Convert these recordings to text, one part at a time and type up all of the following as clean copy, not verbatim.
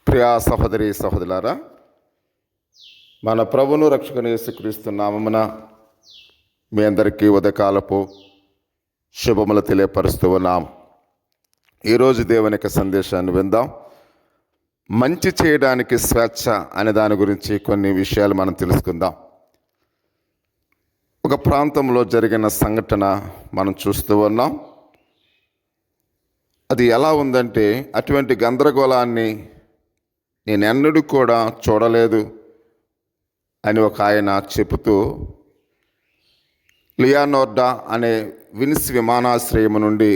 ప్రియా సహోదరి సహోదరులారా, మన ప్రభువును రక్షకుని యేసుక్రీస్తు నామమున మీ అందరికీ ఉదయకాలపు శుభములు తెలియపరుస్తూ ఉన్నాం. ఈరోజు దేవుని యొక్క సందేశాన్ని విందాం. మంచి చేయడానికి స్వేచ్ఛ అనే దాని గురించి కొన్ని విషయాలు మనం తెలుసుకుందాం. ఒక ప్రాంతంలో జరిగిన సంఘటన మనం చూస్తూ ఉన్నాం. అది ఎలా ఉందంటే, అటువంటి గందరగోళాన్ని నేనెన్నడూ కూడా చూడలేదు అని ఒక ఆయన చెబుతూ, లియోనార్డో అనే వినిస్ విమానాశ్రయం నుండి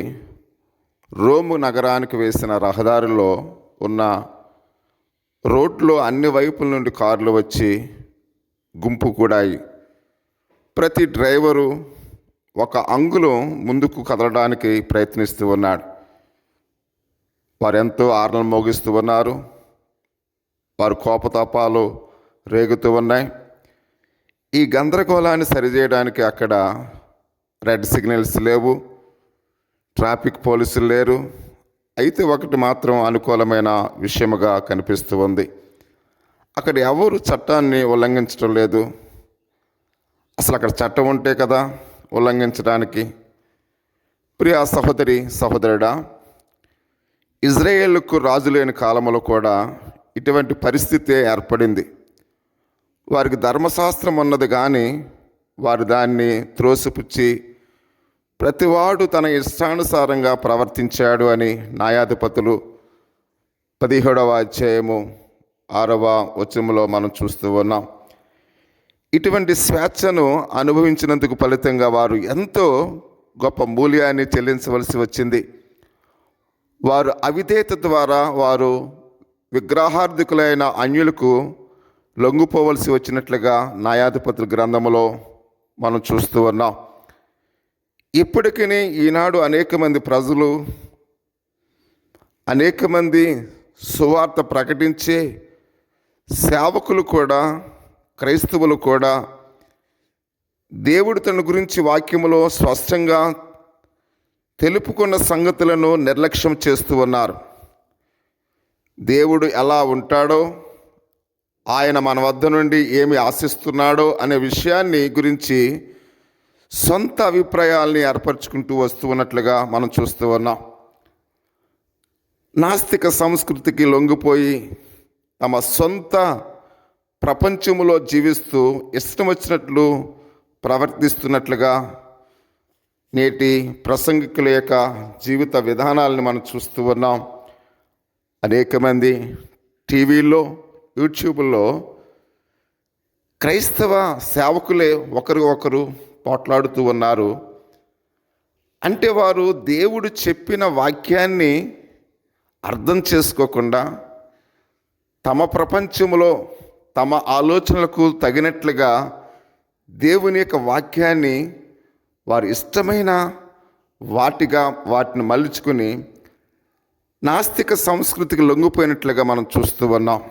రోము నగరానికి వేసిన రహదారిలో ఉన్న రోడ్లో అన్ని వైపుల నుండి కార్లు వచ్చి గుంపు కూడాయి. ప్రతి డ్రైవరు ఒక అంగుళం ముందుకు కదలడానికి ప్రయత్నిస్తూ ఉన్నాడు. వారెంతో ఆర్నలు మోగిస్తూ ఉన్నారు. వారు కోపతాపాలు రేగుతూ ఉన్నాయి. ఈ గందరగోళాన్ని సరిచేయడానికి అక్కడ రెడ్ సిగ్నల్స్ లేవు, ట్రాఫిక్ పోలీసులు లేరు. అయితే ఒకటి మాత్రం అనుకూలమైన విషయముగా కనిపిస్తూ ఉంది. అక్కడ ఎవరు చట్టాన్ని ఉల్లంఘించడం లేదు. అసలు అక్కడ చట్టం ఉంటే కదా ఉల్లంఘించడానికి. ప్రియా సహోదరి సహోదరుడా, ఇజ్రాయేలుకు రాజు లేని కాలంలో కూడా ఇటువంటి పరిస్థితే ఏర్పడింది. వారికి ధర్మశాస్త్రం ఉన్నది, కానీ వారు దాన్ని త్రోసిపుచ్చి ప్రతివాడు తన ఇష్టానుసారంగా ప్రవర్తించాడు అని న్యాయాధిపతులు 17వ అధ్యాయము 6వ వచనంలో మనం చూస్తూ ఉన్నాం. ఇటువంటి స్వేచ్ఛను అనుభవించినందుకు ఫలితంగా వారు ఎంతో గొప్ప మూల్యాన్ని చెల్లించవలసి వచ్చింది. వారు అవిధేయత ద్వారా వారు విగ్రహార్థికులైన అన్యులకు లొంగిపోవలసి వచ్చినట్లుగా న్యాయాధిపతుల గ్రంథంలో మనం చూస్తూ ఉన్నాం. ఇప్పటికీ ఈనాడు అనేక మంది ప్రజలు, అనేక మంది సువార్త ప్రకటించే సేవకులు కూడా, క్రైస్తవులు కూడా దేవుడు తన గురించి వాక్యములో స్పష్టంగా తెలుపుకున్న సంగతులను నిర్లక్ష్యం చేస్తూ ఉన్నారు. దేవుడు ఎలా ఉంటాడో, ఆయన మన వద్ద నుండి ఏమి ఆశిస్తున్నాడో అనే విషయాన్ని గురించి సొంత అభిప్రాయాల్ని ఏర్పరచుకుంటూ వస్తూ ఉన్నట్లుగా మనం చూస్తూ ఉన్నాం. నాస్తిక సంస్కృతికి లొంగిపోయి తమ సొంత ప్రపంచములో జీవిస్తూ ఇష్టం వచ్చినట్లు ప్రవర్తిస్తున్నట్లుగా నేటి ప్రసంగికుల యొక్క జీవిత విధానాలను మనం చూస్తూ ఉన్నాం. అనేక మంది టీవీల్లో, యూట్యూబ్లో క్రైస్తవ సేవకులే ఒకరు ఒకరు పోట్లాడుతూ ఉన్నారు. అంటే వారు దేవుడు చెప్పిన వాక్యాన్ని అర్థం చేసుకోకుండా తమ ప్రపంచంలో తమ ఆలోచనలకు తగినట్లుగా దేవుని యొక్క వాక్యాన్ని వారు ఇష్టమైన వాటిని మలుచుకుని నాస్తిక సంస్కృతికి లొంగిపోయినట్లుగా మనం చూస్తూ ఉన్నాం.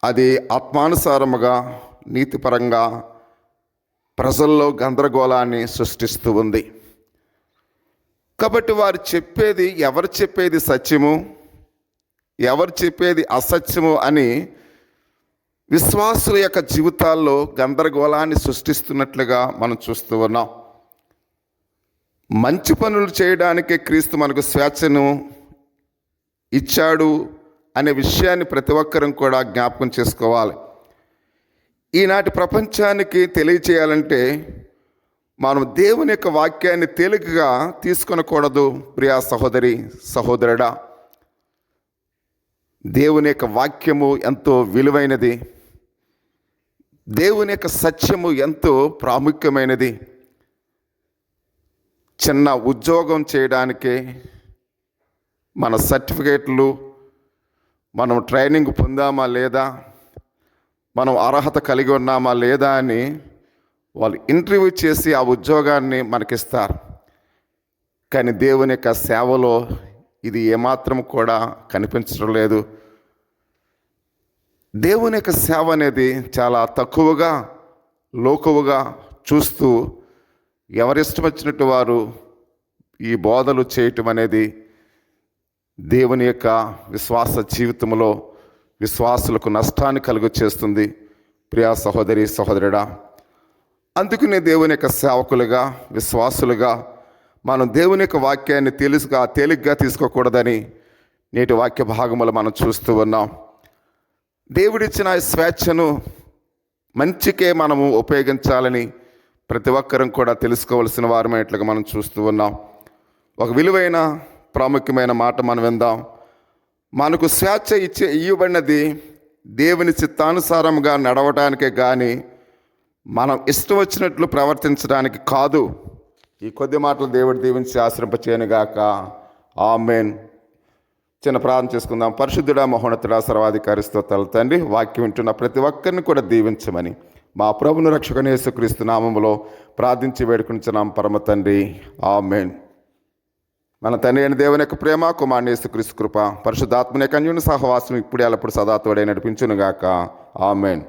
అది ఆత్మానుసారముగా, నీతిపరంగా ప్రజల్లో గందరగోళాన్ని సృష్టిస్తూ ఉంది. కాబట్టి వారు చెప్పేది, ఎవరు చెప్పేది సత్యము, ఎవరు చెప్పేది అసత్యము అని విశ్వాసుల యొక్క జీవితాల్లో గందరగోళాన్ని సృష్టిస్తున్నట్లుగా మనం చూస్తూ ఉన్నాం. మంచి పనులు చేయడానికే క్రీస్తు మనకు స్వేచ్ఛను ఇచ్చాడు అనే విషయాన్ని ప్రతి ఒక్కరం కూడా జ్ఞాపకం చేసుకోవాలి. ఈనాటి ప్రపంచానికి తెలియచేయాలంటే మనం దేవుని యొక్క వాక్యాన్ని తేలికగా తీసుకొనకూడదు. ప్రియా సహోదరి సహోదరుడా, దేవుని యొక్క వాక్యము ఎంతో విలువైనది. దేవుని యొక్క సత్యము ఎంతో ప్రాముఖ్యమైనది. చిన్న ఉద్యోగం చేయడానికే మన సర్టిఫికేట్లు, మనం ట్రైనింగ్ పొందామా లేదా, మనం అర్హత కలిగి ఉన్నామా లేదా అని వాళ్ళు ఇంటర్వ్యూ చేసి ఆ ఉద్యోగాన్ని మనకిస్తారు. కానీ దేవుని యొక్క సేవలో ఇది ఏమాత్రం కూడా కనిపించడం లేదు. దేవుని యొక్క సేవ అనేది చాలా తక్కువగా, లోకువుగా చూస్తూ ఎవరిష్టం వచ్చినట్టు వారు ఈ బోధలు చేయటం అనేది దేవుని యొక్క విశ్వాస జీవితంలో విశ్వాసులకు నష్టాన్ని కలుగు చేస్తుంది. ప్రియా సహోదరి సహోదరుడా, అందుకనే దేవుని యొక్క సేవకులుగా, విశ్వాసులుగా మనం దేవుని యొక్క వాక్యాన్ని తేలిగ్గా తీసుకోకూడదని నేటి వాక్య భాగములు మనం చూస్తూ ఉన్నాం. దేవుడిచ్చిన స్వేచ్ఛను మంచికే మనము ఉపయోగించాలని ప్రతి ఒక్కరం కూడా తెలుసుకోవలసిన వారమైనట్లుగా మనం చూస్తూ ఉన్నాం. ఒక విలువైన ప్రాముఖ్యమైన మాట మనం విందాం. మనకు స్వేచ్ఛ ఇవ్వబడినది దేవుని చిత్తానుసారంగా నడవడానికే కానీ మనం ఇష్టం వచ్చినట్లు ప్రవర్తించడానికి కాదు. ఈ కొద్ది మాటలు దేవుడు దీవించి ఆశ్రయింపచేయనుగాక. ఆమేన్. చిన్న ప్రార్థన చేసుకుందాం. పరిశుద్ధుడా, మహోన్నతుడా, సర్వాధికారి స్తోత్రాలు తండ్రి, వాక్యం వింటున్న ప్రతి ఒక్కరిని కూడా దీవించమని మా ప్రభువును రక్షకుని యేసుక్రీస్తు నామములో ప్రార్థించి వేడుకుంటున్నాం పరమ తండ్రి. ఆమేన్. మన తండ్రి అయిన దేవుని యొక్క ప్రేమ, కుమారుని యేసుక్రీస్తు కృప, పరిశుద్ధాత్మని యొక్క అన్యోన్య సహవాసం ఇప్పుడు ఎల్లప్పుడు సదా తోడై నడిపించునుగాక. ఆమేన్.